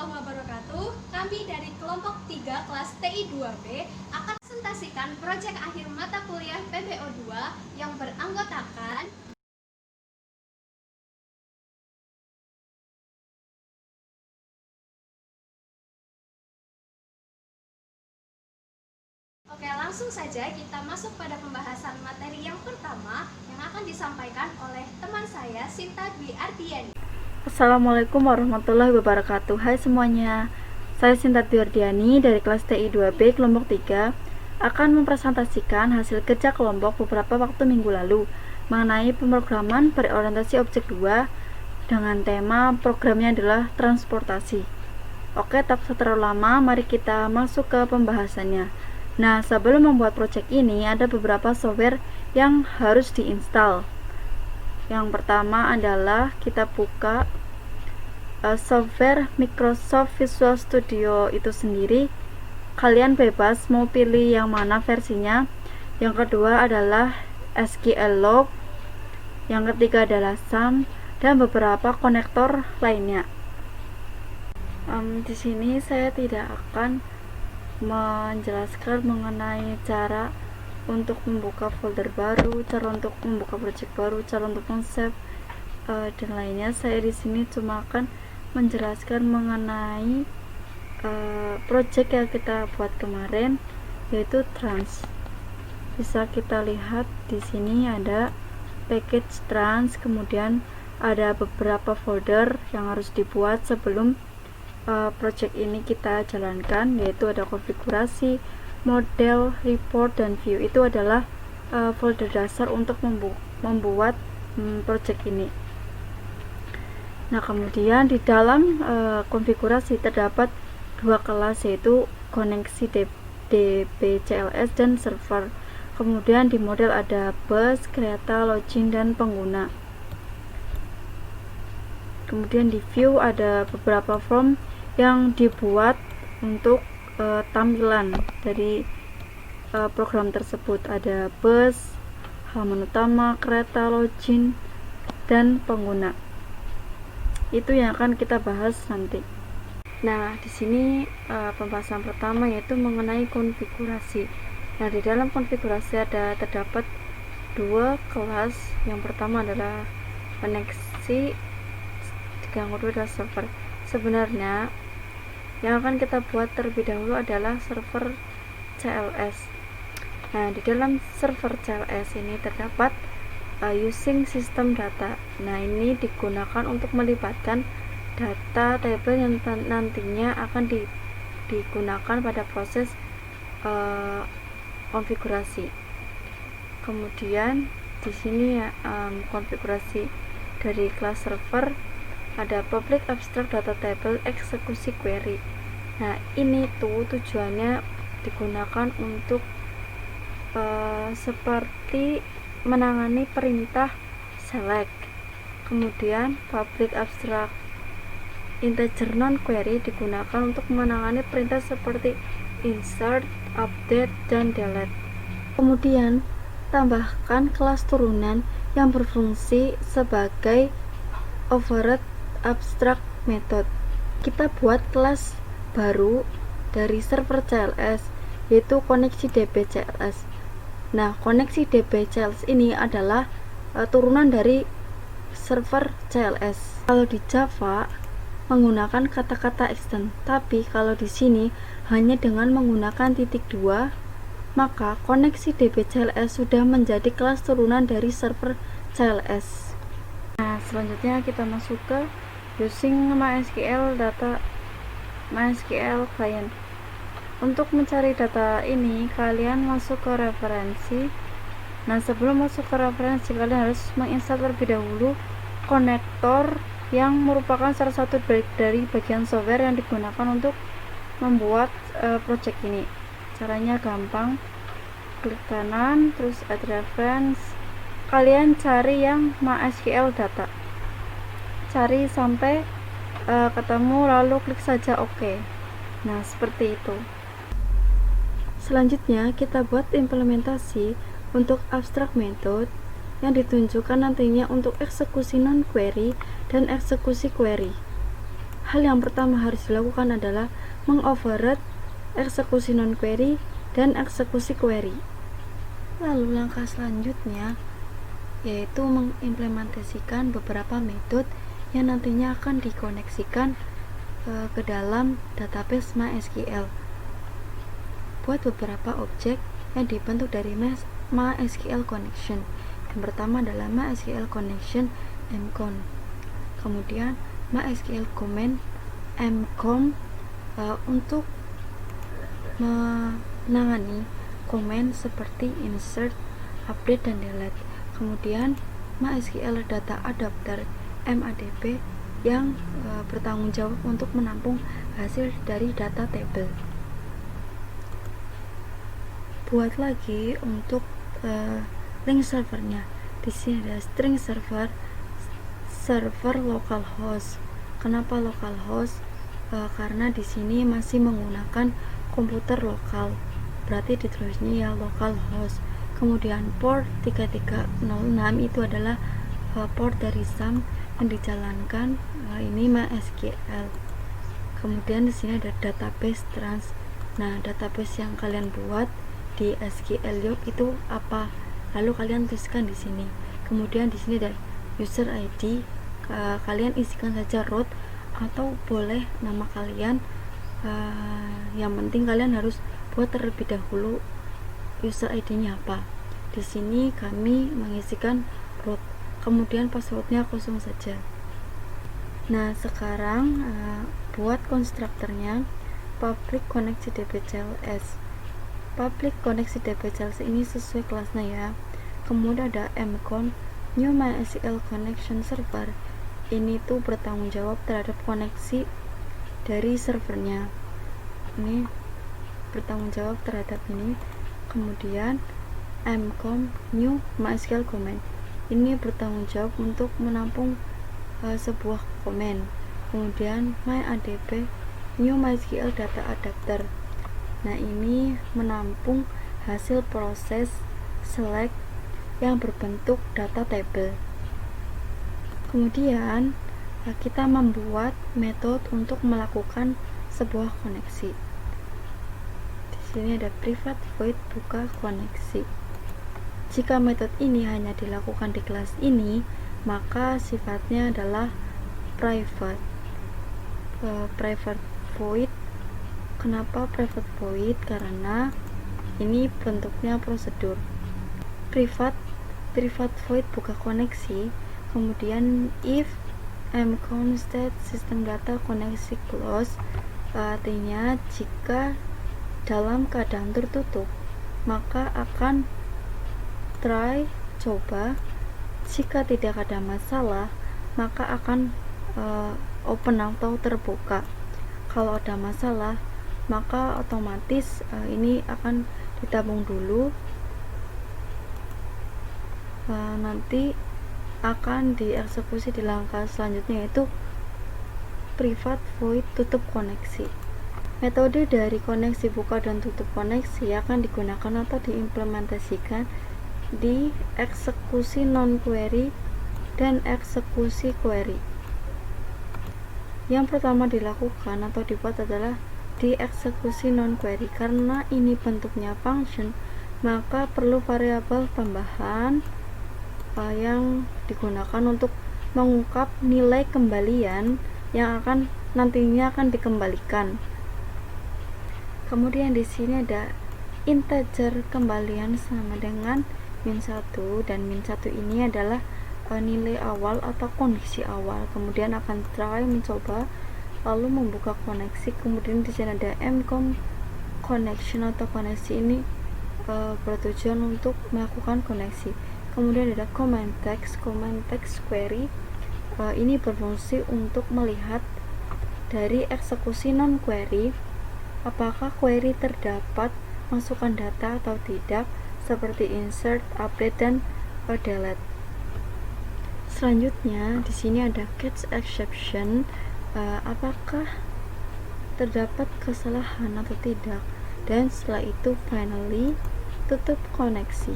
warahmatullahi wabarakatuh. Kami dari kelompok 3 kelas TI 2B akan presentasikan proyek akhir mata kuliah PBO 2 yang beranggotakan Oke, langsung saja kita masuk pada pembahasan materi yang pertama yang akan disampaikan oleh teman saya, Sinta Dwi Ardiani. Assalamualaikum warahmatullahi wabarakatuh. Hai semuanya, saya Sinta Dwi Ardiani dari kelas TI 2B kelompok 3 akan mempresentasikan hasil kerja kelompok beberapa waktu minggu lalu mengenai pemrograman berorientasi objek 2 dengan tema programnya adalah transportasi. Oke, tak terlalu lama, mari kita masuk ke pembahasannya. Nah, sebelum membuat proyek ini ada beberapa software yang harus diinstal. Yang pertama adalah kita buka software Microsoft Visual Studio itu sendiri. Kalian bebas mau pilih yang mana versinya. Yang kedua adalah SQLog. Yang ketiga adalah SAM dan beberapa konektor lainnya. Di sini saya tidak akan menjelaskan mengenai cara untuk membuka folder baru, cara untuk membuka project baru, cara untuk men-save dan lainnya. Saya di sini cuma akan menjelaskan mengenai project yang kita buat kemarin, yaitu trans. Bisa kita lihat di sini ada package trans, kemudian ada beberapa folder yang harus dibuat sebelum project ini kita jalankan, yaitu ada konfigurasi, model, report, dan view. Itu adalah folder dasar untuk membuat project ini. Nah, kemudian di dalam konfigurasi terdapat dua kelas, yaitu koneksi DB-CLS dan server. Kemudian di model ada bus, kereta, login, dan pengguna. Kemudian di view ada beberapa form yang dibuat untuk tampilan dari program tersebut. Ada bus, halaman utama, kereta, login, dan pengguna. Itu yang akan kita bahas nanti. Nah, di sini pembahasan pertama yaitu mengenai konfigurasi. Nah, di dalam konfigurasi terdapat dua kelas. Yang pertama adalah koneksi, yang kedua adalah server. Sebenarnya yang akan kita buat terlebih dahulu adalah server CLS. Nah, di dalam server CLS ini terdapat using system data. Nah, ini digunakan untuk melibatkan data table yang nantinya akan digunakan pada proses konfigurasi. Kemudian di sini konfigurasi dari kelas server ada public abstract data table eksekusi query. Nah, ini tuh tujuannya digunakan untuk seperti menangani perintah select. Kemudian public abstract integer non query digunakan untuk menangani perintah seperti insert, update, dan delete. Kemudian tambahkan kelas turunan yang berfungsi sebagai override abstract method. Kita buat kelas baru dari server CLS, yaitu koneksi DB-CLS. Nah, koneksi DB-CLS ini adalah turunan dari server CLS. Kalau di Java menggunakan kata-kata extend, tapi kalau di sini hanya dengan menggunakan titik 2, maka koneksi DB-CLS sudah menjadi kelas turunan dari server CLS. Nah, selanjutnya kita masuk ke using MySQL client. Untuk mencari data ini, kalian masuk ke referensi. Nah, sebelum masuk ke referensi, kalian harus menginstal terlebih dahulu konektor yang merupakan salah satu dari bagian software yang digunakan untuk membuat project ini. Caranya gampang, klik kanan, terus add reference. Kalian cari yang MySQL data, cari sampai ketemu, lalu klik saja OK. Nah, seperti itu. Selanjutnya kita buat implementasi untuk abstract method yang ditunjukkan nantinya untuk eksekusi non query dan eksekusi query. hal yang pertama harus dilakukan adalah mengoverride eksekusi non-query dan eksekusi query. Lalu langkah selanjutnya yaitu mengimplementasikan beberapa metode yang nantinya akan dikoneksikan ke dalam database MySQL. Buat beberapa objek yang dibentuk dari MySQL connection. Yang pertama adalah MySQL connection mcon, kemudian MySQL command mcom untuk menangani komen seperti insert, update, dan delete. Kemudian MySQL data adapter MADB yang bertanggung jawab untuk menampung hasil dari data table. Buat lagi untuk link servernya. Di sini ada string server localhost. Kenapa localhost? Karena di sini masih menggunakan komputer lokal, berarti ditulisnya ya localhost. Kemudian port 3306 itu adalah port dari SAM yang dijalankan ini MySQL. Kemudian di sini ada database trans. Nah, database yang kalian buat di SQL Log itu apa? Lalu kalian tuliskan di sini. Kemudian di sini ada user ID. Kalian isikan saja root atau boleh nama kalian. Yang penting kalian harus buat terlebih dahulu user ID-nya apa. Di sini kami mengisikan root. Kemudian passwordnya kosong saja. Nah, sekarang buat konstruktornya public koneksi dbcls. Public koneksi dbcls ini sesuai kelasnya ya. Kemudian ada mcon new MySQL connection server. Ini tuh bertanggung jawab terhadap koneksi dari servernya. Ini bertanggung jawab terhadap ini. Kemudian mcom new MySQL command. Ini bertanggung jawab untuk menampung sebuah komen. Kemudian myadb new MySQL data adapter. Nah, ini menampung hasil proses select yang berbentuk data table. Kemudian kita membuat metode untuk melakukan sebuah koneksi. Di sini ada private void buka koneksi. Jika metode ini hanya dilakukan di kelas ini, maka sifatnya adalah private. Private void. Kenapa private void? Karena ini bentuknya prosedur. Private void buka koneksi. Kemudian if mcon state system data koneksi close, artinya jika dalam keadaan tertutup, maka akan try coba. Jika tidak ada masalah, maka akan open atau terbuka. Kalau ada masalah, maka otomatis ini akan ditabung dulu, nanti akan dieksekusi di langkah selanjutnya, yaitu private void tutup koneksi. Metode dari koneksi buka dan tutup koneksi akan digunakan atau diimplementasikan di eksekusi non-query dan eksekusi query. Yang pertama dilakukan atau dibuat adalah di eksekusi non-query. Karena ini bentuknya function, maka perlu variabel tambahan yang digunakan untuk mengungkap nilai kembalian yang nantinya akan dikembalikan. Kemudian di sini ada integer kembalian sama dengan -1, dan -1 ini adalah nilai awal atau kondisi awal. Kemudian akan try mencoba lalu membuka koneksi. Kemudian di sini ada mcom connection atau koneksi ini bertujuan untuk melakukan koneksi. Kemudian ada command text query. Ini berfungsi untuk melihat dari eksekusi non query apakah query terdapat masukan data atau tidak, seperti insert, update, dan delete. Selanjutnya di sini ada catch exception, apakah terdapat kesalahan atau tidak, dan setelah itu finally tutup koneksi.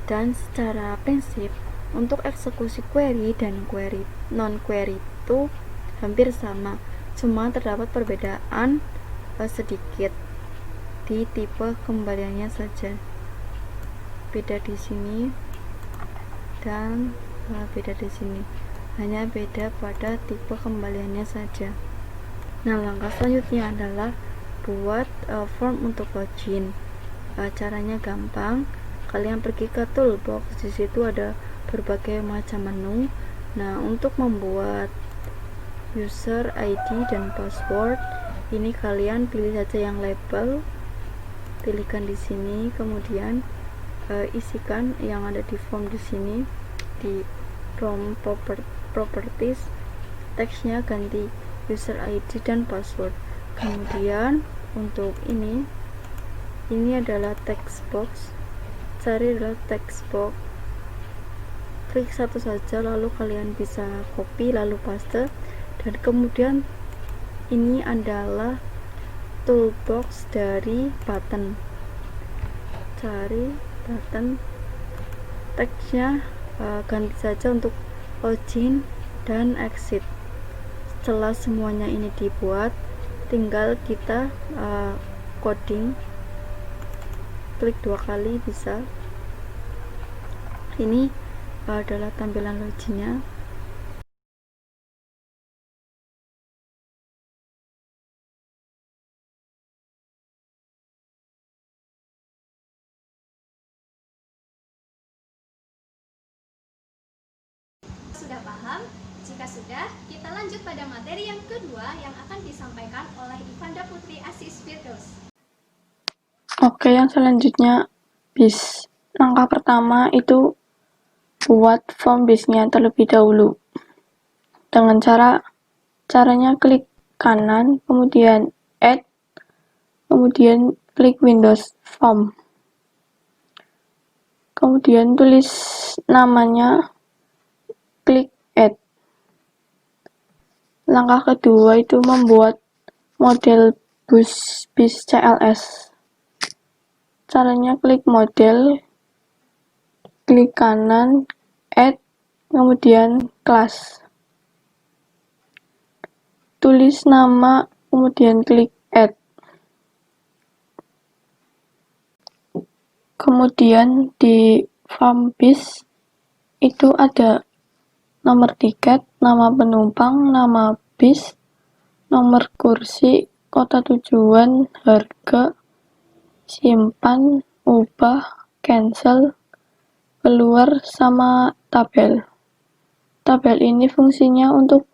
Dan secara prinsip untuk eksekusi query dan query non query itu hampir sama, cuma terdapat perbedaan sedikit di tipe kembaliannya saja. Beda di sini dan beda di sini, hanya beda pada tipe kembaliannya saja. Nah, langkah selanjutnya adalah buat form untuk login. Caranya gampang, kalian pergi ke toolbox, di situ ada berbagai macam menu. Nah, untuk membuat user ID dan password, ini kalian pilih saja yang label, pilihkan di sini, kemudian isikan yang ada di form di sini. Di form properties, teksnya ganti user ID dan password. Kemudian untuk ini adalah text box, cari adalah text box, klik satu saja, lalu kalian bisa copy lalu paste. Dan kemudian ini adalah toolbox dari button, cari button, teksnya ganti saja untuk login dan exit. Setelah semuanya ini dibuat, tinggal kita coding, klik 2 kali bisa. Ini adalah tampilan loginnya. Sudah paham? Jika sudah, kita lanjut pada materi yang kedua yang akan disampaikan oleh Ivanda Putri Asis Firdaus. Oke, yang selanjutnya BIS. Langkah pertama itu buat form BIS-nya terlebih dahulu. Dengan caranya klik kanan, kemudian add, kemudian klik Windows Form. Kemudian tulis namanya, klik add. Langkah kedua itu membuat model BIS CLS. Caranya klik model, klik kanan, add, kemudian class. Tulis nama, kemudian klik add. Kemudian di form BIS itu ada nomor tiket, nama penumpang, nama bis, nomor kursi, kota tujuan, harga, simpan, ubah, cancel, keluar, sama tabel. Tabel ini fungsinya untuk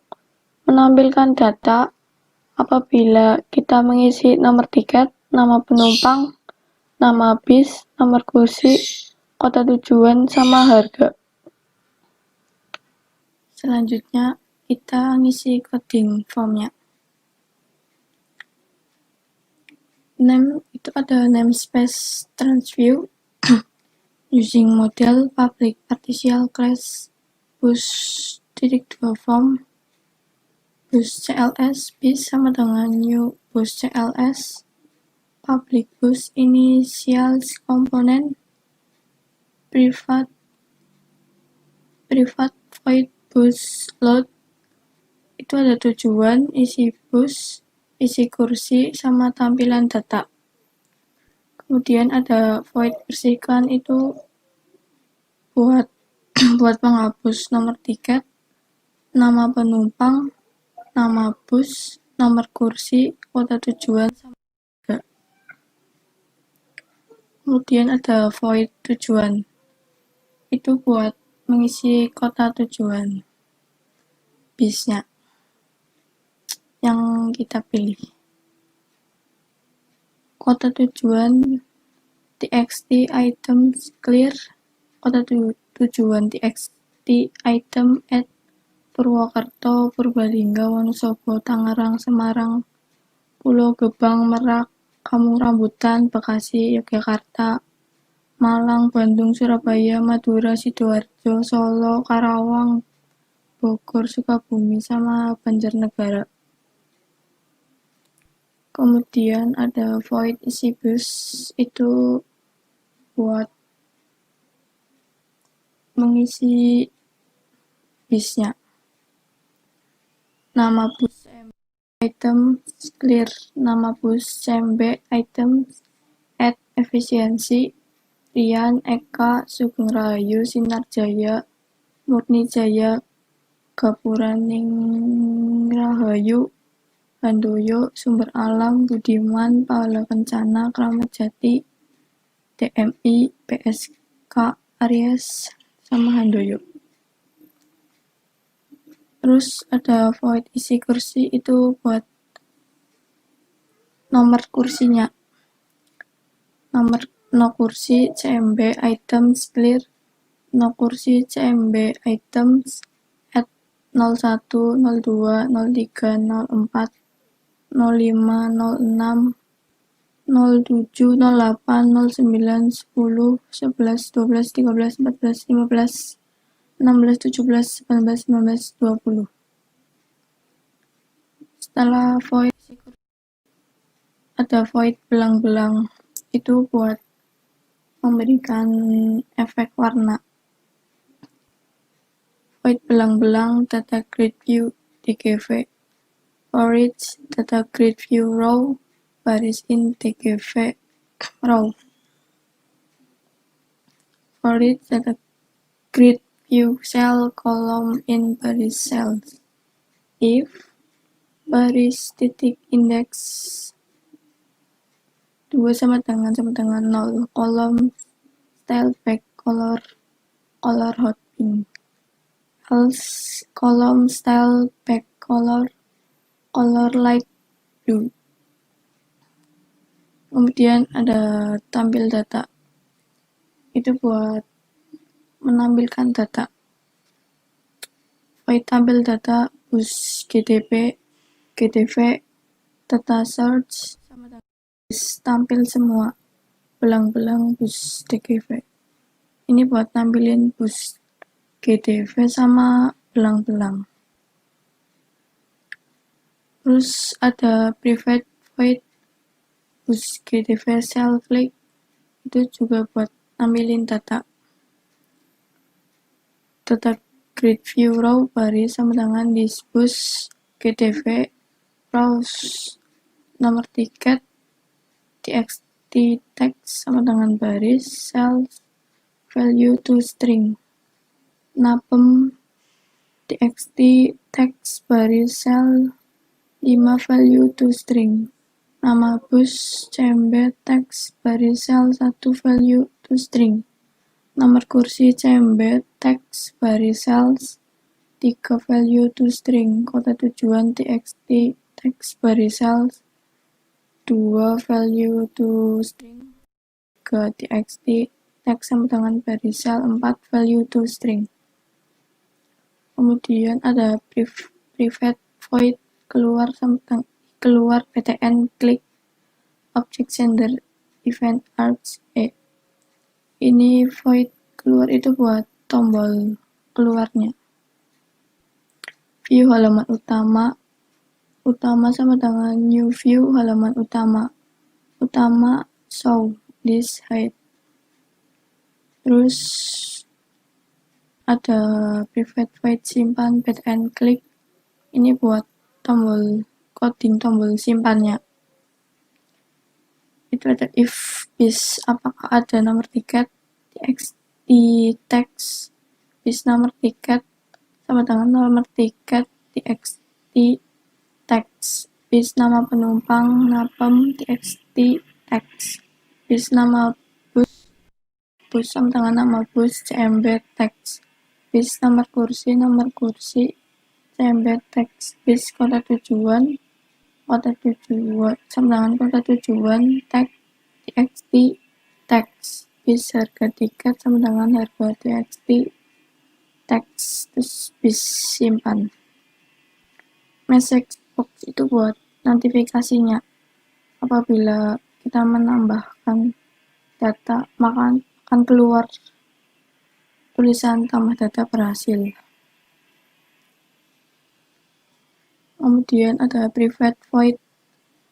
menampilkan data apabila kita mengisi nomor tiket, nama penumpang, nama bis, nomor kursi, kota tujuan, sama harga. Selanjutnya kita ngisi coding formnya. Name itu ada namespace transview using model public partial class bus.2 form bus CLS bis sama dengan new bus CLS public bus initials component private void bus load. Itu ada tujuan, isi bus, isi kursi, sama tampilan data. Kemudian ada void bersihkan, itu buat menghapus nomor tiket, nama penumpang, nama bus, nomor kursi, kota tujuan, sama harga. Kemudian ada void tujuan, itu buat mengisi kota tujuan bisnya yang kita pilih. Kota tujuan txt items clear, kota tujuan txt item at Purwokerto, Purbalingga, Wonosobo, Tangerang, Semarang, Pulau Gebang, Merak, Kampung Rambutan, Bekasi, Yogyakarta, Malang, Bandung, Surabaya, Madura, Sidoarjo, Solo, Karawang, Bogor, Sukabumi, sama Banjarnegara. Kemudian ada void isi bus, itu buat mengisi bisnya. nama bus CMB items clear, nama bus CMB items add efisiensi, Rian, Eka, Sugeng Rahayu, Sinar Jaya, Murni Jaya, Gapuraning Rahayu, Handoyo, Sumber Alam, Budiman, Pahala Kencana, Kramat Jati, DMI, PSK, Aries, sama Handoyo. Terus ada void isi kursi, itu buat nomor kursinya. Nomor no kursi CMB items clear, no kursi CMB items at 01, 02, 03, 04, 05, 06, 07, 08, 09, 10, 11, 12, 13, 14, 15, 16, 17, 18, 19, 20. Setelah void ada void belang-belang, itu buat memberikan efek warna. Void belang-belang data grid view DGV. For each data grid view row baris in DGV row. For each data grid view cell column in baris cells. If baris titik index 2 sama dengan 0, kolom style back color hot pink. Else kolom style back color light blue. Kemudian ada tampil data, itu buat menampilkan data. Void tampil data bus GDP, GDV, data search, tampil semua belang-belang bus DGV. Ini buat tampilin bus GDV sama belang-belang. Terus ada private void bus GDV cell flag, itu juga buat tampilin data. Data grid view row baris sama dengan this bus GDV browse nomor tiket txt text sama dengan baris cells value to string napem txt text baris cell 5 value to string nama bus CMB text baris cell 1 value to string nomor kursi CMB text baris cells 3 value to string kota tujuan txt text baris cells 2 value to string ke txt text sama dengan baris cell 4 value to string. Kemudian ada private void keluar ptn klik object sender event args ini void keluar itu buat tombol keluarnya. View halaman utama sama dengan new view halaman utama show this hide. Terus ada private void simpan ptn klik, ini buat tombol coding tombol simpannya. Itu ada if bis apakah ada nomor tiket txt text bis nomor tiket sama dengan nomor tiket txt text bis nama penumpang napem txt text bis nama bus sama dengan nama bus CMB text bis nomor kursi CMB text bis kota tujuan sama dengan kota tujuan text txt text bis harga tiket sama dengan harga txt text terus bis simpan. Message box itu buat notifikasinya apabila kita menambahkan data maka akan keluar tulisan tambah data berhasil. Kemudian ada private void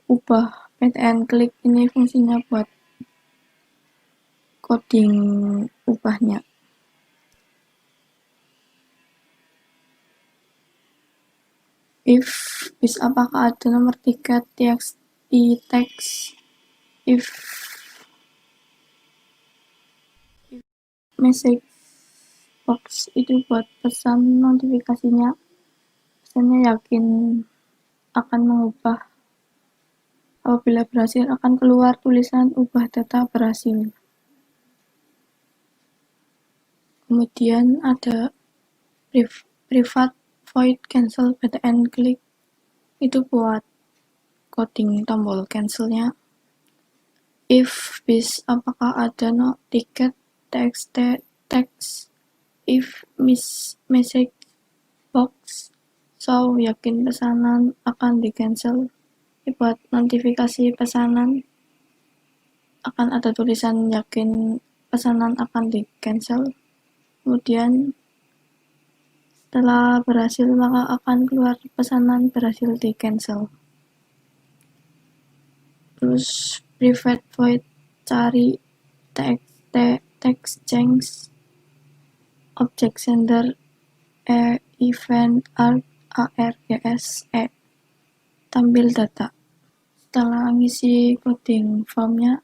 ubah ptn klik, ini fungsinya buat coding ubahnya. if bis apakah ada nomor tiket txt text, if message box itu buat pesan notifikasinya, pesannya yakin akan mengubah, apabila berhasil akan keluar tulisan ubah data berhasil. Kemudian ada private void cancel btn click, itu buat coding tombol cancelnya. If bis apakah ada no tiket txt text, if message box so yakin pesanan akan di cancel, buat notifikasi pesanan akan ada tulisan yakin pesanan akan di cancel. Kemudian setelah berhasil maka akan keluar pesanan berhasil di cancel. Terus private void cari text change object sender event args tampil data. Setelah ngisi coding formnya,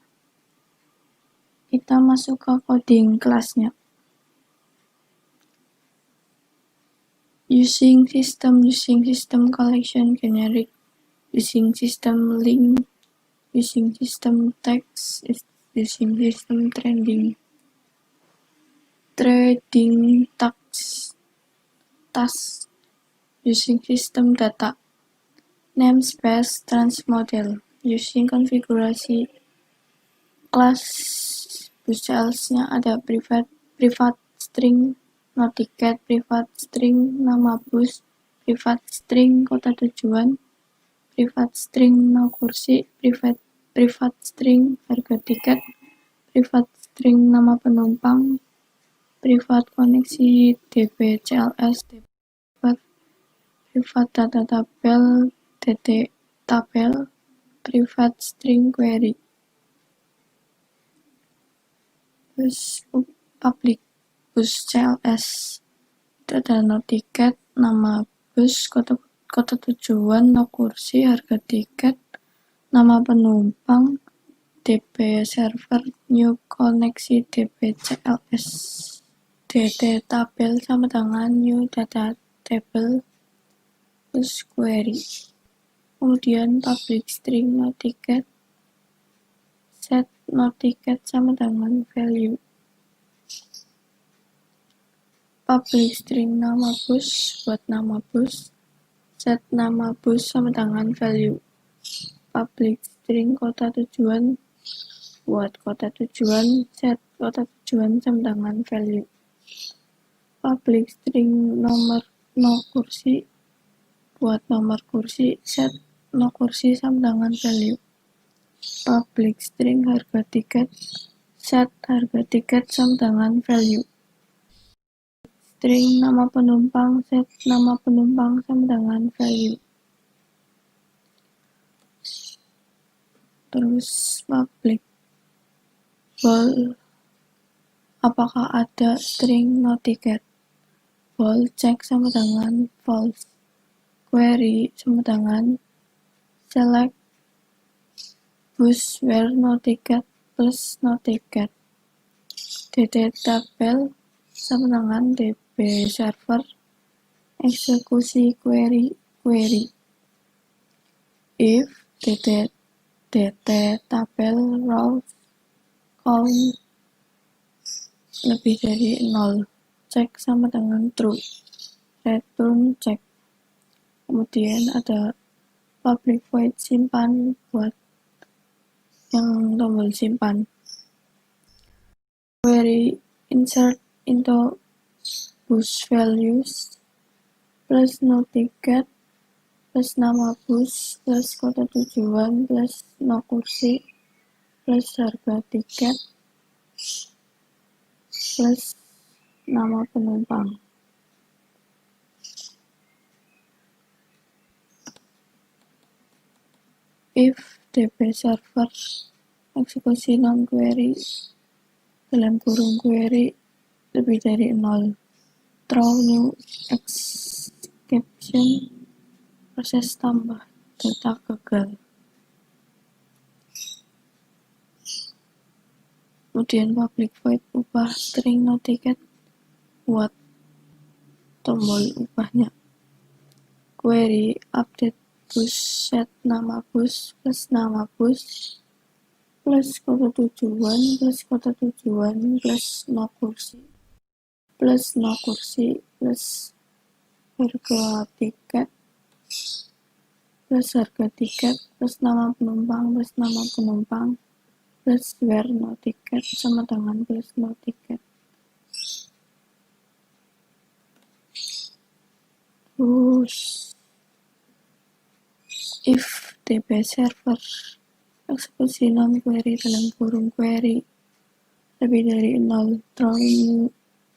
kita masuk ke coding kelasnya. Using system collection generic, using system link, using system text, using system trading task, using system data, namespace transmodel, using konfigurasi kelas bus CLS-nya ada private string no ticket, private string nama bus, private string kota tujuan, private string no kursi, private string harga tiket, private string nama penumpang, private koneksi db CLS, private data tabel dt tabel, private string query. Terus public bus CLS itu ada no tiket, nama bus, kota tujuan, no kursi, harga tiket, nama penumpang, db server, new koneksi db CLS, dt tabel sama dengan new data table, terus query. Kemudian public string no ticket, set no ticket sama dengan value. Public string nama bus buat nama bus, set nama bus sama dengan value. Public string kota tujuan buat kota tujuan, set kota tujuan sama dengan value. Public string nomor no kursi buat nomor kursi, set no kursi sama dengan value. Public string harga tiket, set harga tiket sama dengan value. String nama penumpang, set nama penumpang sama dengan value. Terus public bold, apakah ada string no ticket, bold check sama dengan false, query sama dengan select bus where no ticket plus no ticket, dt tabel sama dengan db server, eksekusi query. If dt tabel row count lebih dari 0, cek sama dengan true, return check. Kemudian ada public void simpan buat yang tombol simpan. Query insert into bus values plus no ticket plus nama bus plus kota tujuan plus no kursi plus harga tiket plus nama penumpang. If db server eksekusi non query dalam kurung query lebih dari 0, throw new exception proses tambah data gagal. Kemudian public void ubah string noticket buat tombol ubahnya. Query update bus set nama bus plus nama bus plus kode tujuan plus kode tujuan plus no kursi plus harga tiket plus harga tiket plus nama penumpang plus where no tiket sama dengan plus no tiket. Terus if DB server eksekusi non query dalam kurung query lebih dari 0, throw new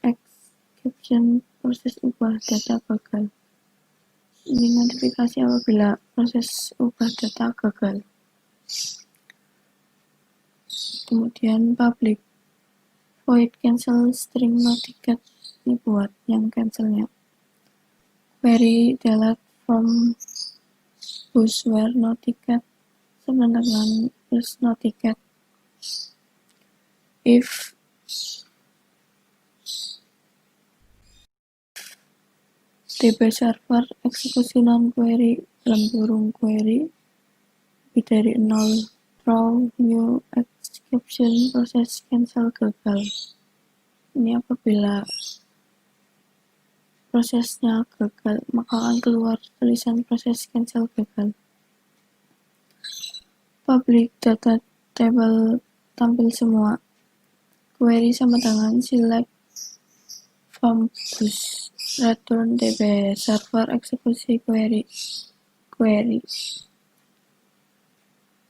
exception proses ubah data gagal. Ini notifikasi apabila proses ubah data gagal. Kemudian public void cancel string no ticket, ini buat yang cancelnya. Query delete from bus where no ticket sama dengan plus no ticket. If DB server eksekusi non query dalam kurung query lebih dari 0, throw new exception proses cancel gagal. Ini apabila prosesnya gagal, maka akan keluar tulisan proses cancel gagal. Public data table tampil semua. Query sama dengan select from bus return DB server eksekusi query.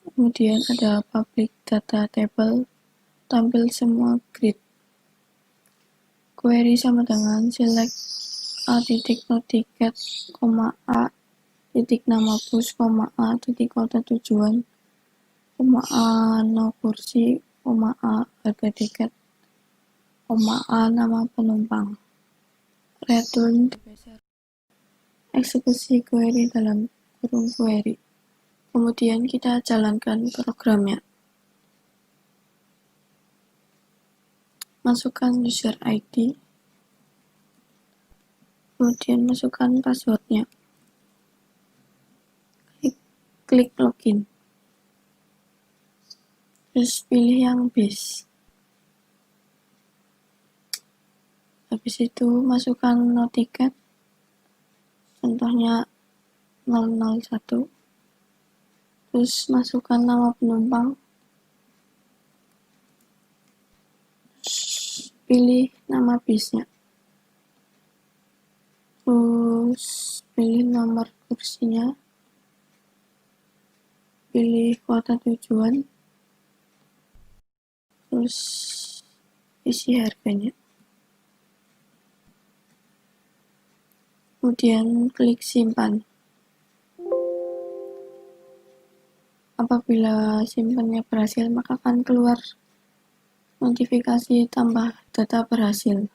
Kemudian ada public data table tampil semua grid. Query sama dengan select a titik no tiket, a titik nama bus, a titik kota tujuan, a no kursi, a harga tiket, a nama penumpang. Return eksekusi query dalam kurung query. Kemudian kita jalankan programnya. Masukkan user ID, kemudian masukkan passwordnya. Klik login. Terus pilih yang base. Habis itu masukkan no tiket, contohnya 001. Terus masukkan nama penumpang. Pilih nama bisnya. Terus pilih nomor kursinya. Pilih kota tujuan. Terus isi harganya. Kemudian klik simpan. Apabila simpannya berhasil, maka akan keluar notifikasi tambah data berhasil.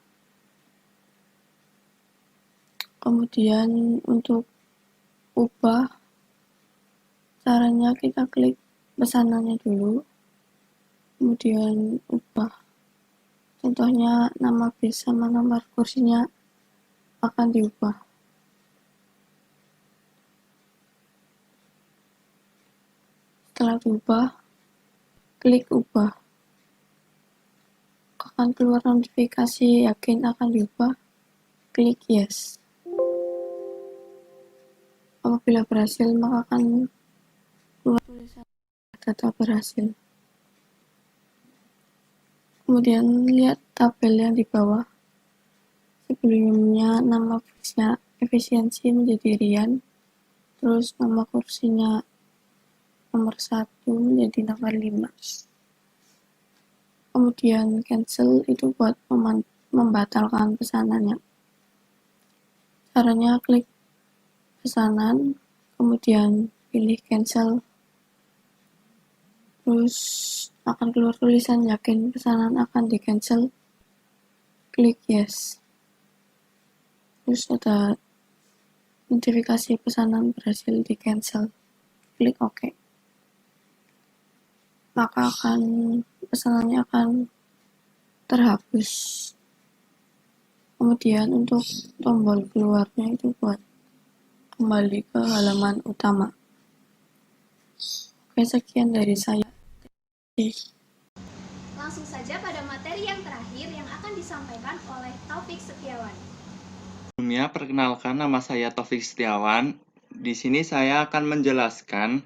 Kemudian untuk ubah, caranya kita klik pesanannya dulu, kemudian ubah. Contohnya nama bis sama nomor kursinya akan diubah. Setelah diubah, klik ubah. Akan keluar notifikasi yakin akan diubah, klik yes. Apabila berhasil, maka akan keluar tulisan data berhasil. Kemudian lihat tabel yang di bawah. Sebelumnya nama busnya efisiensi menjadi Rian, terus nama kursinya nomor 1 menjadi nomor 5. Kemudian cancel itu buat membatalkan pesanannya. Caranya klik pesanan, kemudian pilih cancel, terus akan keluar tulisan yakin pesanan akan di cancel, klik yes. Terus ada notifikasi pesanan berhasil di cancel. Klik OK. Maka pesanannya akan terhapus. Kemudian untuk tombol keluarnya itu buat kembali ke halaman utama. Oke, sekian dari saya. Langsung saja pada materi yang terakhir yang akan disampaikan oleh Taufik Setiawan. Sebelumnya, perkenalkan, nama saya Taufik Setiawan. Di sini saya akan menjelaskan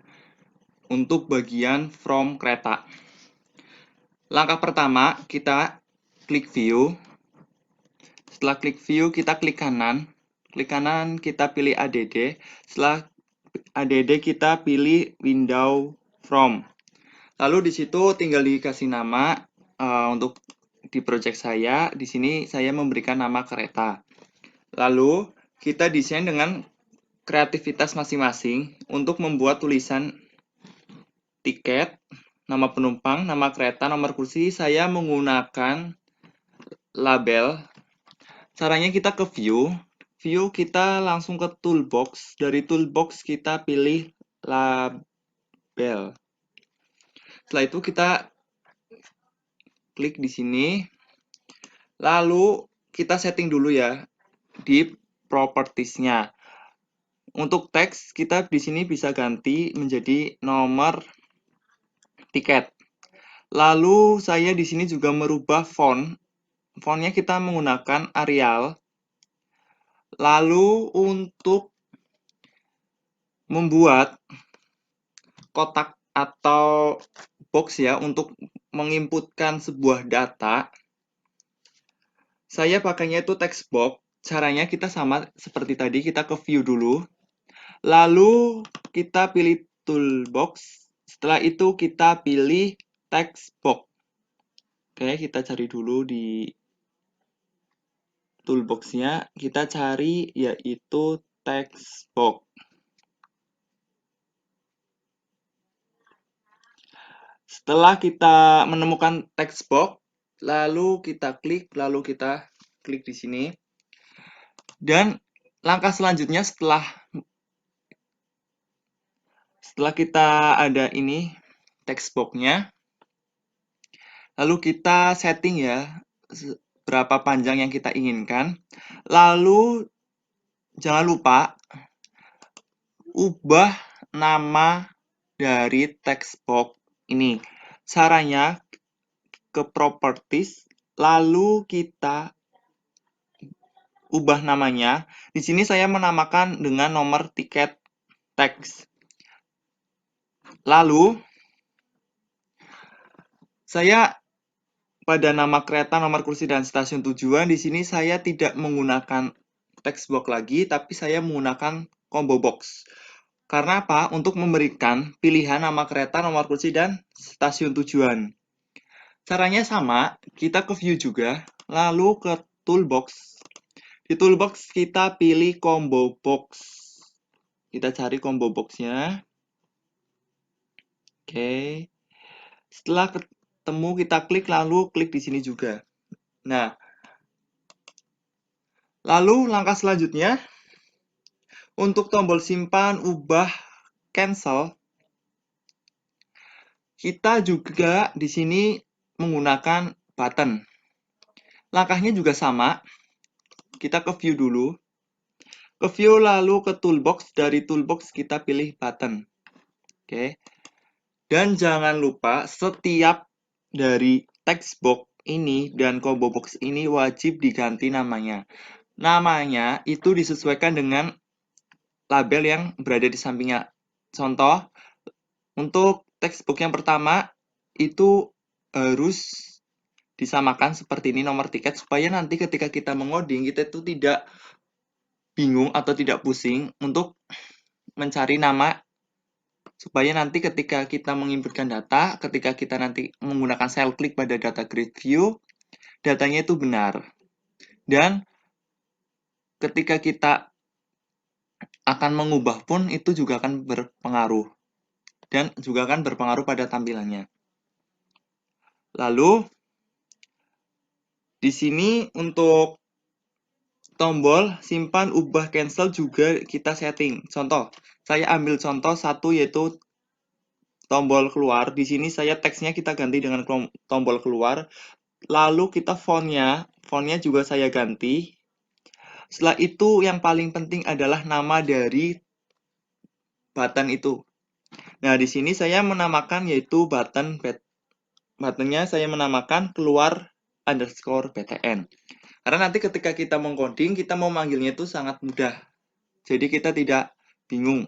untuk bagian from kereta. Langkah pertama, kita klik view. Setelah klik view, kita klik kanan. Klik kanan, kita pilih ADD. Setelah ADD, kita pilih window from. Lalu di situ tinggal dikasih nama untuk di project saya. Di sini saya memberikan nama kereta. Lalu kita desain dengan kreativitas masing-masing untuk membuat tulisan tiket, nama penumpang, nama kereta, nomor kursi. Saya menggunakan label. Caranya kita ke view. View kita langsung ke toolbox. Dari toolbox kita pilih label. Setelah itu kita klik di sini. Lalu kita setting dulu ya di propertiesnya. Untuk teks kita di sini bisa ganti menjadi nomor tiket. Lalu saya di sini juga merubah font. Fontnya kita menggunakan Arial. Lalu untuk membuat kotak atau box ya untuk menginputkan sebuah data, saya pakainya itu text box. Caranya kita sama seperti tadi, kita ke view dulu. Lalu kita pilih toolbox. Setelah itu kita pilih text box. Oke, kita cari dulu di toolbox-nya. Kita cari yaitu text box. Setelah kita menemukan text box, lalu kita klik di sini. Dan langkah selanjutnya setelah kita ada ini text box-nya, lalu kita setting ya berapa panjang yang kita inginkan. Lalu jangan lupa ubah nama dari text box ini. Caranya ke properties, lalu kita ubah namanya. Di sini saya menamakan dengan nomor tiket teks. Lalu saya pada nama kereta, nomor kursi, dan stasiun tujuan, di sini saya tidak menggunakan text box lagi, tapi saya menggunakan combo box. Karena apa? Untuk memberikan pilihan nama kereta, nomor kursi, dan stasiun tujuan. Caranya sama, kita ke view juga, lalu ke toolbox. Di toolbox kita pilih combo box. Kita cari combo box-nya. Oke. Setelah ketemu kita klik, lalu klik di sini juga. Nah, lalu langkah selanjutnya untuk tombol simpan, ubah, cancel, kita juga di sini menggunakan button. Langkahnya juga sama. Kita ke view dulu. Ke view lalu ke toolbox. Dari toolbox kita pilih button. Oke. Dan jangan lupa setiap dari text box ini dan combo box ini wajib diganti namanya. Namanya itu disesuaikan dengan label yang berada di sampingnya. Contoh, untuk text box yang pertama itu harus disamakan seperti ini nomor tiket supaya nanti ketika kita mengoding kita itu tidak bingung atau tidak pusing untuk mencari nama, supaya nanti ketika kita menginputkan data, ketika kita nanti menggunakan cell click pada data grid view, datanya itu benar. Dan ketika kita akan mengubah pun itu juga akan berpengaruh dan juga akan berpengaruh pada tampilannya. Lalu di sini untuk tombol simpan, ubah, cancel juga kita setting. Contoh, saya ambil contoh satu yaitu tombol keluar. Di sini saya teksnya kita ganti dengan tombol keluar. Lalu kita fontnya juga saya ganti. Setelah itu yang paling penting adalah nama dari button itu. Nah, di sini saya menamakan yaitu buttonnya saya menamakan keluar underscore btn. Karena nanti ketika kita mengcoding, kita mau manggilnya itu sangat mudah. Jadi kita tidak bingung.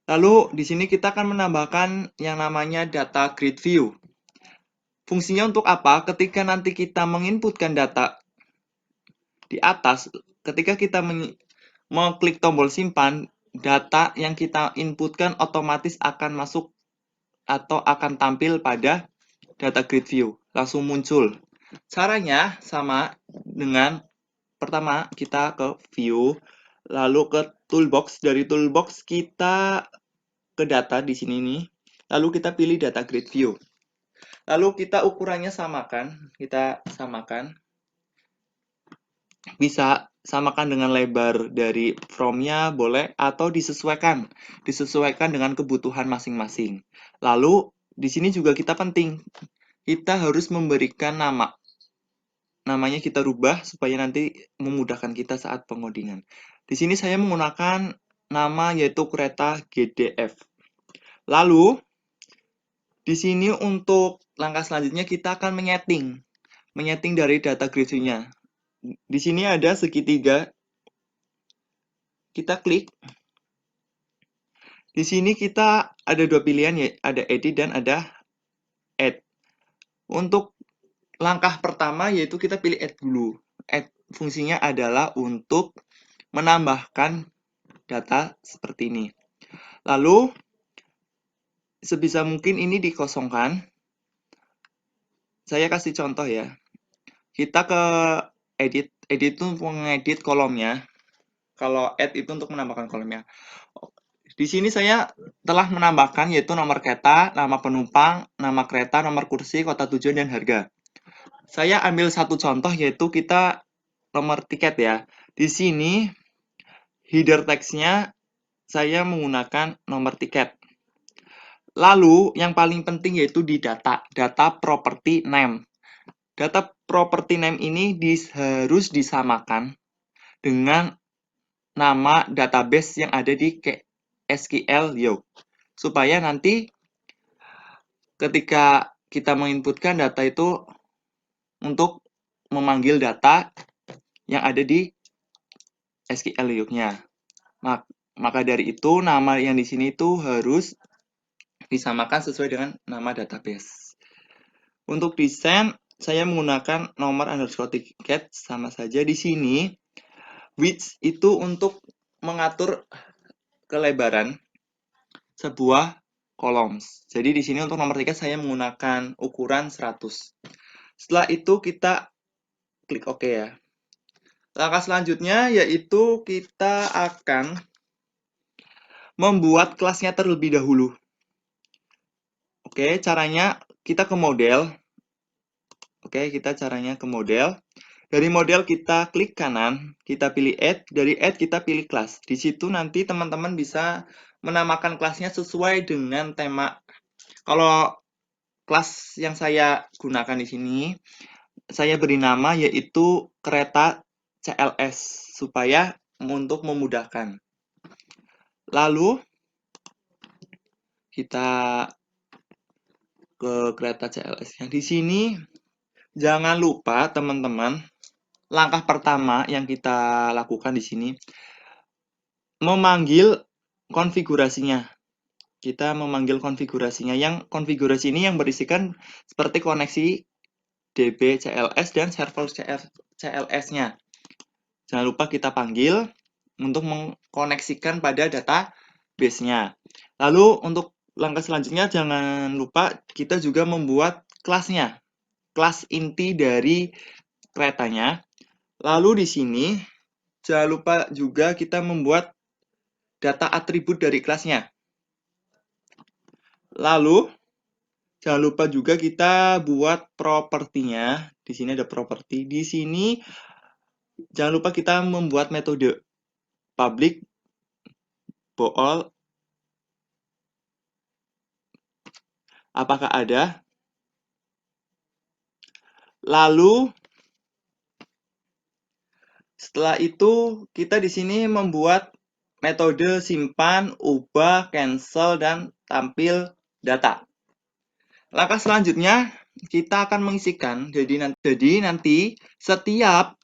Lalu di sini kita akan menambahkan yang namanya data grid view. Fungsinya untuk apa? Ketika nanti kita menginputkan data di atas, ketika kita mengklik tombol simpan, data yang kita inputkan otomatis akan masuk atau akan tampil pada data grid view, langsung muncul. Caranya sama dengan pertama kita ke view, lalu ke toolbox, dari toolbox kita ke data di sini nih, lalu kita pilih data grid view. Lalu kita ukurannya samakan, bisa samakan dengan lebar dari from-nya boleh atau disesuaikan dengan kebutuhan masing-masing. Lalu di sini juga kita penting, kita harus memberikan nama. Namanya kita rubah supaya nanti memudahkan kita saat pengodingan. Di sini saya menggunakan nama yaitu kereta GDF. Lalu di sini untuk langkah selanjutnya kita akan menyeting dari data grid view-nya. Di sini ada segitiga. Kita klik. Di sini kita ada dua pilihan, ya, ada edit dan ada add. Untuk langkah pertama yaitu kita pilih add dulu. Add fungsinya adalah untuk menambahkan data seperti ini. Lalu sebisa mungkin ini dikosongkan. Saya kasih contoh ya. Kita ke edit itu mengedit kolomnya. Kalau add itu untuk menambahkan kolomnya. Di sini saya telah menambahkan yaitu nomor kereta, nama penumpang, nama kereta, nomor kursi, kota tujuan, dan harga. Saya ambil satu contoh yaitu kita nomor tiket ya. Di sini header text-nya saya menggunakan nomor tiket. Lalu yang paling penting yaitu di data property name. Data property name ini harus disamakan dengan nama database yang ada di SQL Yoke. Supaya nanti ketika kita menginputkan data itu untuk memanggil data yang ada di SQL Yoke-nya. Maka dari itu nama yang di sini itu harus disamakan sesuai dengan nama database. Untuk desain saya menggunakan nomor underscore tiket sama saja di sini. Width itu untuk mengatur kelebaran sebuah columns. Jadi di sini untuk nomor tiket saya menggunakan ukuran 100. Setelah itu kita klik OK ya. Langkah selanjutnya yaitu kita akan membuat kelasnya terlebih dahulu. Oke, caranya kita ke model. Oke, kita caranya ke model. Dari model kita klik kanan, kita pilih add. Dari add kita pilih kelas. Di situ nanti teman-teman bisa menamakan kelasnya sesuai dengan tema. Kalau kelas yang saya gunakan di sini, saya beri nama yaitu kereta CLS supaya untuk memudahkan. Lalu kita ke kereta CLS. Yang di sini jangan lupa teman-teman, langkah pertama yang kita lakukan di sini memanggil konfigurasinya. Kita memanggil konfigurasinya. Yang konfigurasi ini yang berisikan seperti koneksi DB CLS dan server CLS-nya. Jangan lupa kita panggil untuk mengkoneksikan pada database-nya. Lalu untuk langkah selanjutnya jangan lupa kita juga membuat kelasnya. Kelas inti dari keretanya. Lalu di sini jangan lupa juga kita membuat data atribut dari kelasnya. Lalu jangan lupa juga kita buat propertinya. Di sini ada properti. Di sini jangan lupa kita membuat metode public bool. Apakah ada? Lalu setelah itu kita di sini membuat metode simpan, ubah, cancel, dan tampil data. Langkah selanjutnya kita akan mengisikan. Jadi nanti setiap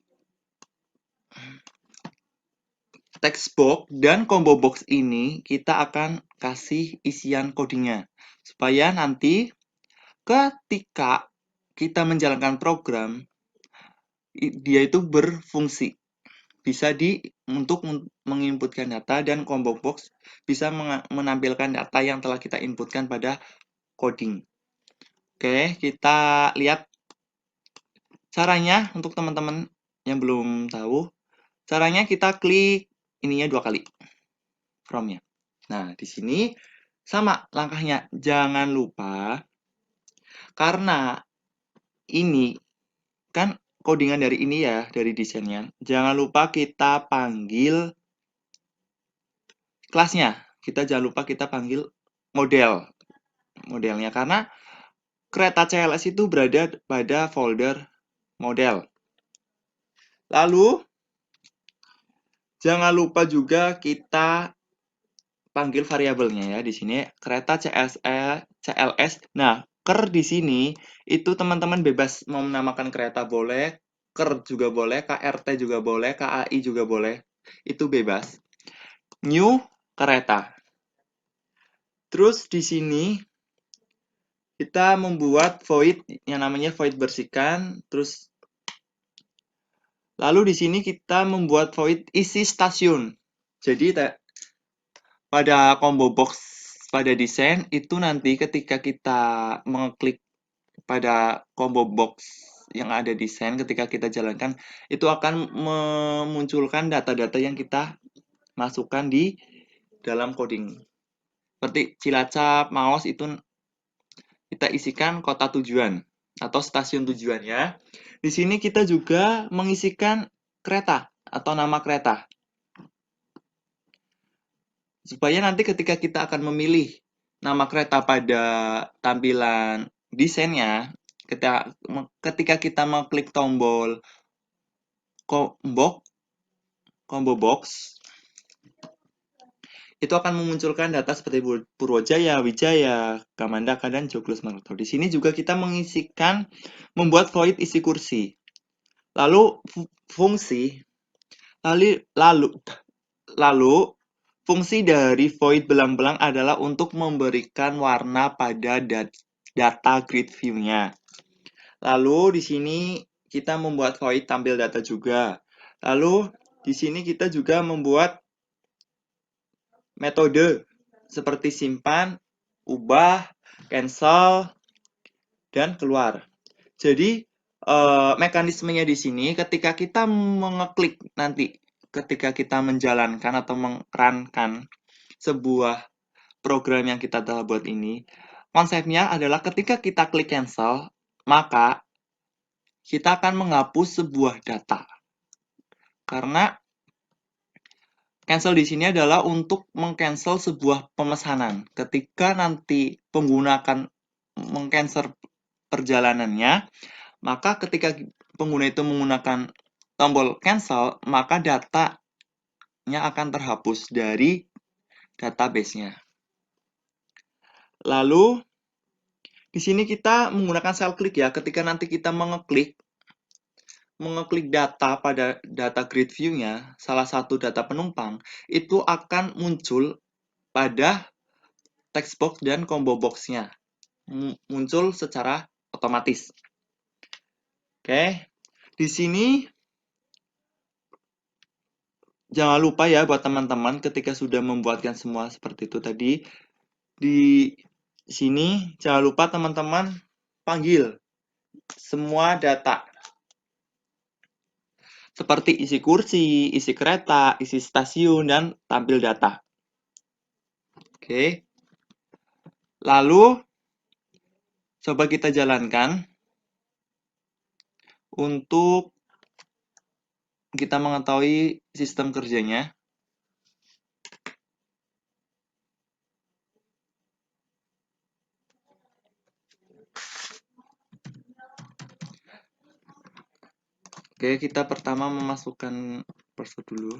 text box dan combo box ini kita akan kasih isian codingnya supaya nanti ketika kita menjalankan program dia itu berfungsi, bisa untuk menginputkan data, dan combo box bisa menampilkan data yang telah kita inputkan pada coding. Oke, kita lihat caranya. Untuk teman-teman yang belum tahu, caranya kita klik ininya 2 kali, from-nya. Nah, di sini sama langkahnya. Jangan lupa, karena ini kan codingan dari ini ya, dari desainnya. Jangan lupa kita panggil kelasnya. Jangan lupa kita panggil modelnya, karena kereta CLS itu berada pada folder model. Lalu jangan lupa juga kita panggil variabelnya ya, di sini kereta CLS. Nah, ker di sini itu teman-teman bebas mau menamakan kereta boleh, ker juga boleh, KRT juga boleh, KAI juga boleh. Itu bebas. New kereta. Terus di sini kita membuat void yang namanya void bersihkan. Terus lalu di sini kita membuat void isi stasiun. Jadi pada combo box pada desain itu nanti ketika kita mengklik pada combo box yang ada desain, ketika kita jalankan itu akan memunculkan data-data yang kita masukkan di dalam coding. Seperti Cilacap, Maos itu kita isikan kota tujuan atau stasiun tujuan ya. Di sini kita juga mengisikan kereta atau nama kereta. Supaya nanti ketika kita akan memilih nama kereta pada tampilan desainnya, ketika kita mengklik tombol combo box, itu akan memunculkan data seperti Purwojaya, Wijaya, Kamandaka, dan Jogloksmaroto. Di sini juga kita membuat void isi kursi. Lalu fungsi fungsi dari void belang-belang adalah untuk memberikan warna pada data grid view-nya. Lalu di sini kita membuat void tampil data juga. Lalu di sini kita juga membuat metode seperti simpan, ubah, cancel, dan keluar. Jadi mekanismenya di sini ketika kita mengeklik nanti, ketika kita menjalankan atau mengrankan sebuah program yang kita telah buat ini, konsepnya adalah ketika kita klik cancel, maka kita akan menghapus sebuah data. Karena cancel di sini adalah untuk mengcancel sebuah pemesanan. Ketika nanti pengguna akan mengcancel perjalanannya, maka ketika pengguna itu menggunakan tombol cancel, maka datanya akan terhapus dari database-nya. Lalu di sini kita menggunakan cell click ya. Ketika nanti kita mengeklik data pada data grid view-nya, salah satu data penumpang, itu akan muncul pada text box dan combo box-nya. Muncul secara otomatis. Oke. Di sini jangan lupa ya buat teman-teman ketika sudah membuatkan semua seperti itu tadi, di sini jangan lupa teman-teman panggil semua data. Seperti isi kursi, isi kereta, isi stasiun, dan tampil data. Oke. Lalu coba kita jalankan untuk kita mengetahui sistem kerjanya. Oke, kita pertama memasukkan password dulu.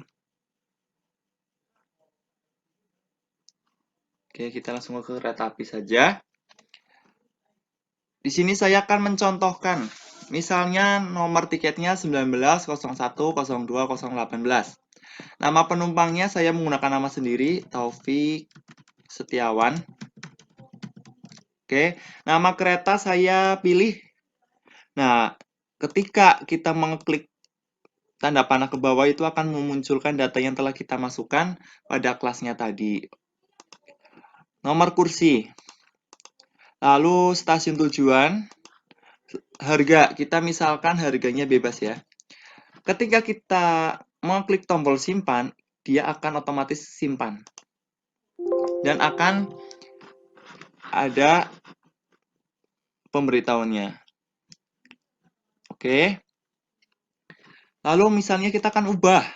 Oke, kita langsung ke kereta api saja. Di sini saya akan mencontohkan. Misalnya nomor tiketnya 19010218. Nama penumpangnya saya menggunakan nama sendiri, Taufik Setiawan. Oke, nama kereta saya pilih. Nah, ketika kita mengeklik tanda panah ke bawah itu akan memunculkan data yang telah kita masukkan pada kelasnya tadi. Nomor kursi. Lalu stasiun tujuan. Harga, kita misalkan harganya bebas ya. Ketika kita mengklik tombol simpan, dia akan otomatis simpan. Dan akan ada pemberitahuannya. Oke. Lalu misalnya kita akan ubah.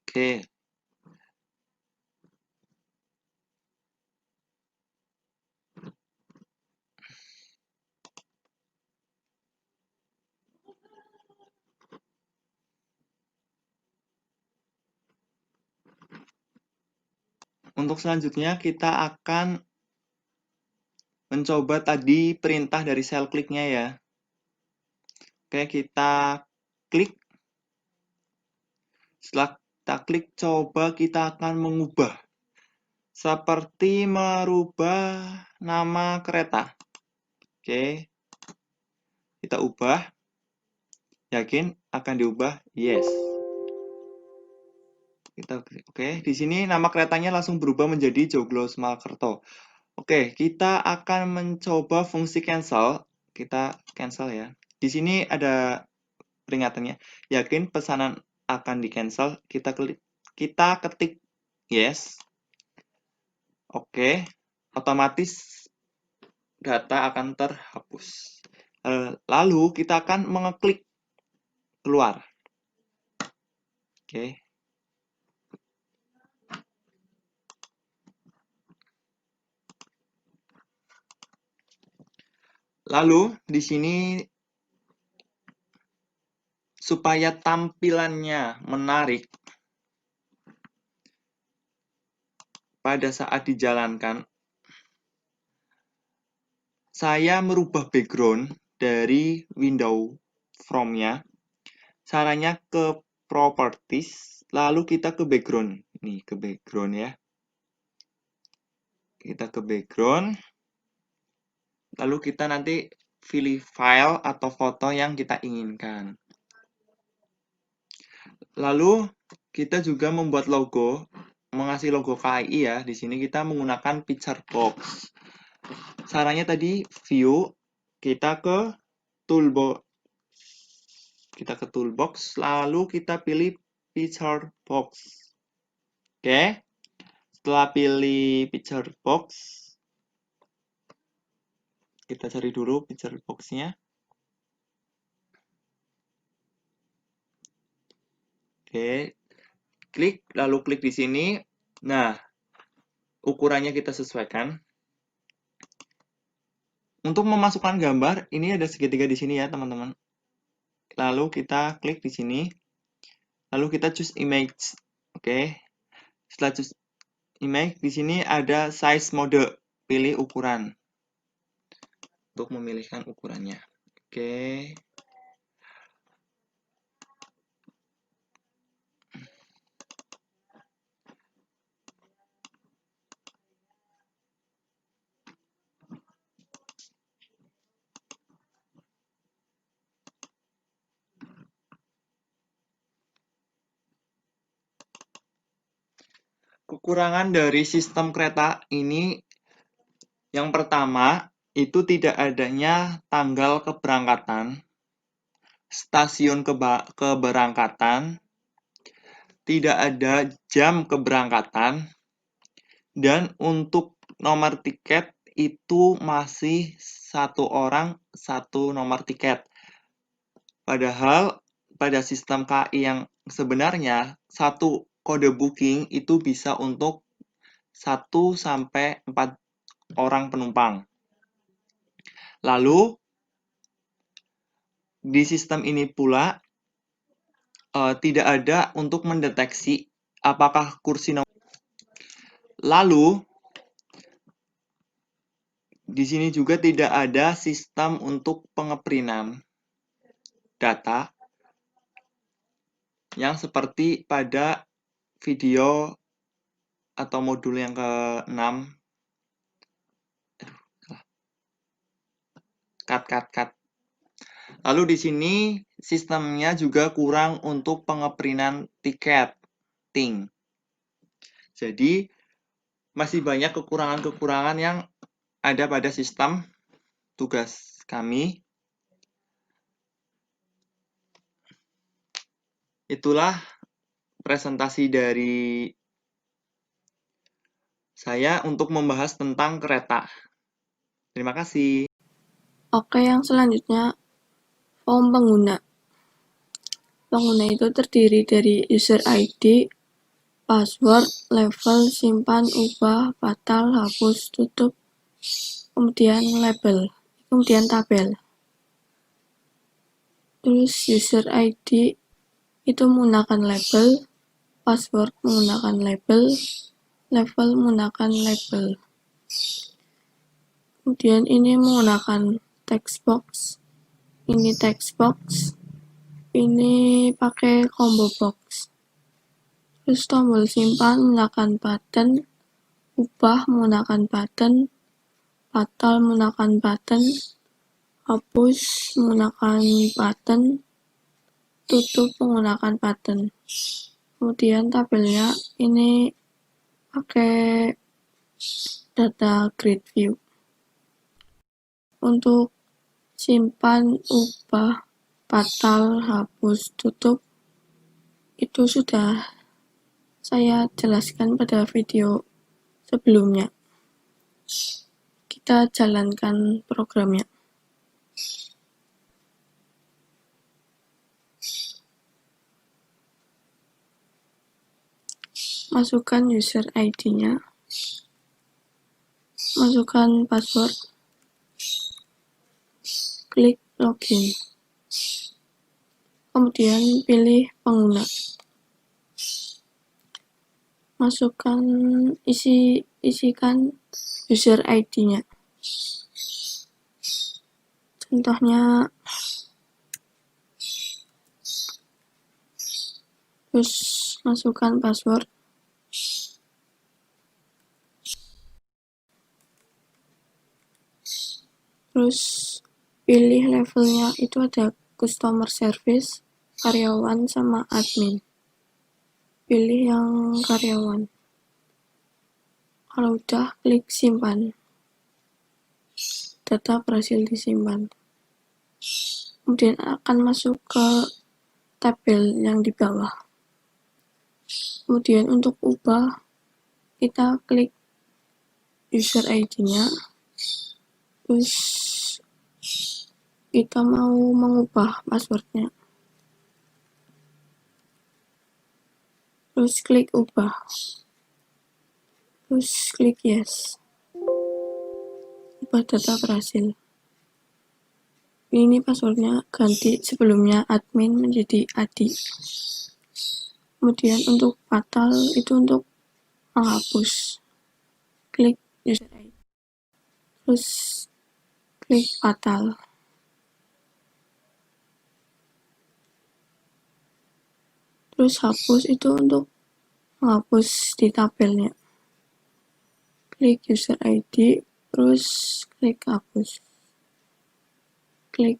Oke. Untuk selanjutnya kita akan mencoba tadi perintah dari sel kliknya ya. Oke, kita klik. Setelah kita klik, coba kita akan mengubah. Seperti merubah nama kereta. Oke. Kita ubah. Yakin akan diubah? Yes. Oke, di sini nama keretanya langsung berubah menjadi Joglo Smalkerto. Oke, kita akan mencoba fungsi cancel. Kita cancel ya. Di sini ada peringatannya. Yakin pesanan akan di-cancel? Kita ketik yes. Oke, otomatis data akan terhapus. Lalu kita akan mengeklik keluar. Oke. Lalu di sini supaya tampilannya menarik pada saat dijalankan, saya merubah background dari window from-nya. Caranya ke properties, lalu kita ke background. Nih, ke background ya. Kita ke background. Lalu kita nanti pilih file atau foto yang kita inginkan. Lalu kita juga membuat logo, mengasih logo KAI ya. Di sini kita menggunakan picture box. Caranya tadi view, kita ke toolbox. Kita ke toolbox, lalu kita pilih picture box. Oke. Setelah pilih picture box, kita cari dulu picture box-nya. Oke, klik, lalu klik di sini. Nah, ukurannya kita sesuaikan. Untuk memasukkan gambar, ini ada segitiga di sini ya, teman-teman. Lalu kita klik di sini. Lalu kita choose image. Oke. Setelah choose image, di sini ada size mode. Pilih ukuran. Untuk memilihkan ukurannya. Oke. Kekurangan dari sistem kereta ini yang pertama itu tidak adanya tanggal keberangkatan, stasiun keberangkatan, tidak ada jam keberangkatan, dan untuk nomor tiket itu masih satu orang satu nomor tiket. Padahal pada sistem KAI yang sebenarnya satu kode booking itu bisa untuk 1 sampai 4 orang penumpang. Lalu di sistem ini pula tidak ada untuk mendeteksi apakah kursi nomor. Lalu di sini juga tidak ada sistem untuk pengeprintan data yang seperti pada video atau modul yang ke-6. Cut. Lalu di sini sistemnya juga kurang untuk pengeprintan tiketing. Jadi masih banyak kekurangan-kekurangan yang ada pada sistem tugas kami. Itulah presentasi dari saya untuk membahas tentang kereta. Terima kasih. Oke, yang selanjutnya form pengguna. Pengguna itu terdiri dari user ID, password, level, simpan, ubah, batal, hapus, tutup, kemudian label, kemudian tabel. Terus user ID itu menggunakan label, password menggunakan label, level menggunakan label. Kemudian ini menggunakan text box, ini text box, ini pakai combo box. Terus tombol simpan menggunakan button, ubah menggunakan button, batal menggunakan button, hapus menggunakan button, tutup menggunakan button. Kemudian tabelnya ini pakai data grid view. Untuk simpan, ubah, batal, hapus, tutup itu sudah saya jelaskan pada video sebelumnya. Kita jalankan programnya. Masukkan user ID-nya, masukkan password, klik login, kemudian pilih pengguna, masukkan isikan user ID-nya. Contohnya, terus masukkan password, terus pilih levelnya, itu ada customer service, karyawan, sama admin. Pilih yang karyawan. Kalau udah, klik simpan. Data berhasil disimpan. Kemudian akan masuk ke tabel yang di bawah. Kemudian untuk ubah, kita klik user ID-nya, terus kita mau mengubah passwordnya, terus klik ubah, terus klik yes. Ubah data berhasil. Ini passwordnya ganti, sebelumnya admin menjadi Adi. Kemudian untuk batal itu untuk menghapus, klik user ID, terus klik batal. Terus hapus itu untuk menghapus di tabelnya. Klik user ID, terus klik hapus. Klik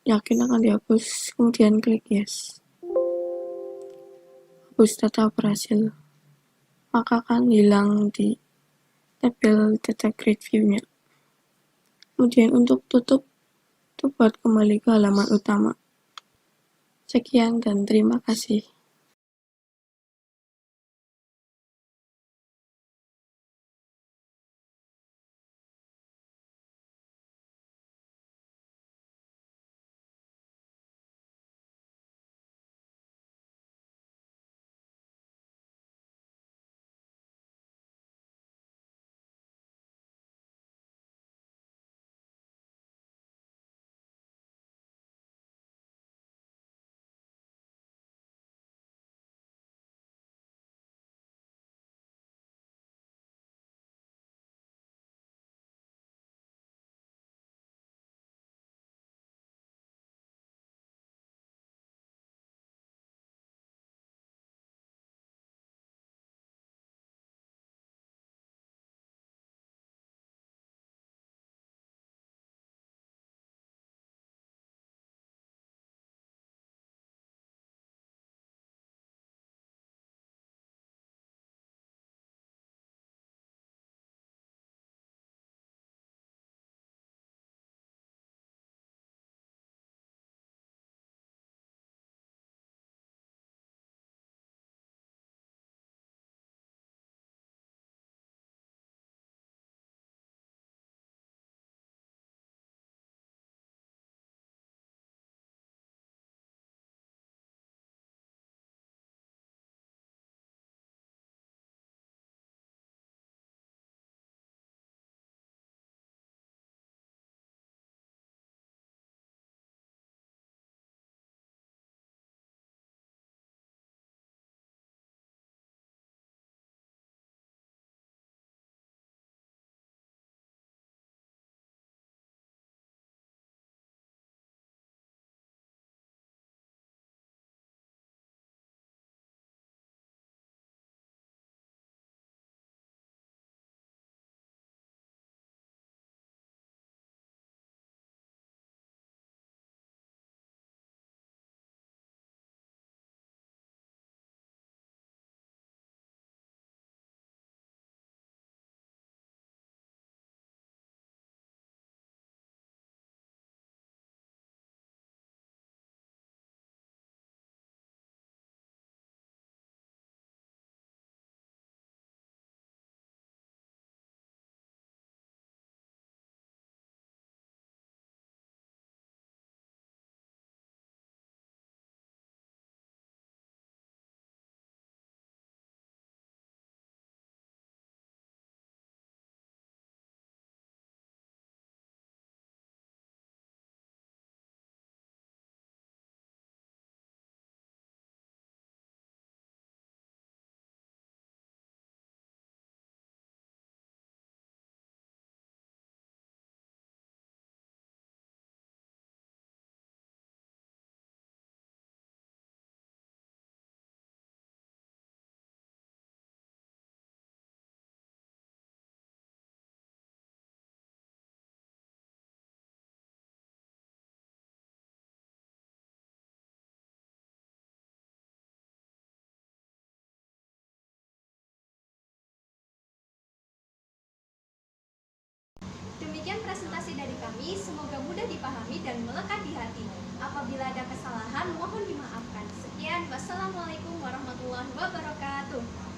yakin akan dihapus, kemudian klik yes. Hapus data berhasil. Maka akan hilang di tabel data grid view-nya. Kemudian untuk tutup, itu buat kembali ke halaman utama. Sekian dan terima kasih. Demikian presentasi dari kami, semoga mudah dipahami dan melekat di hati. Apabila ada kesalahan, mohon dimaafkan. Sekian, wassalamualaikum warahmatullahi wabarakatuh.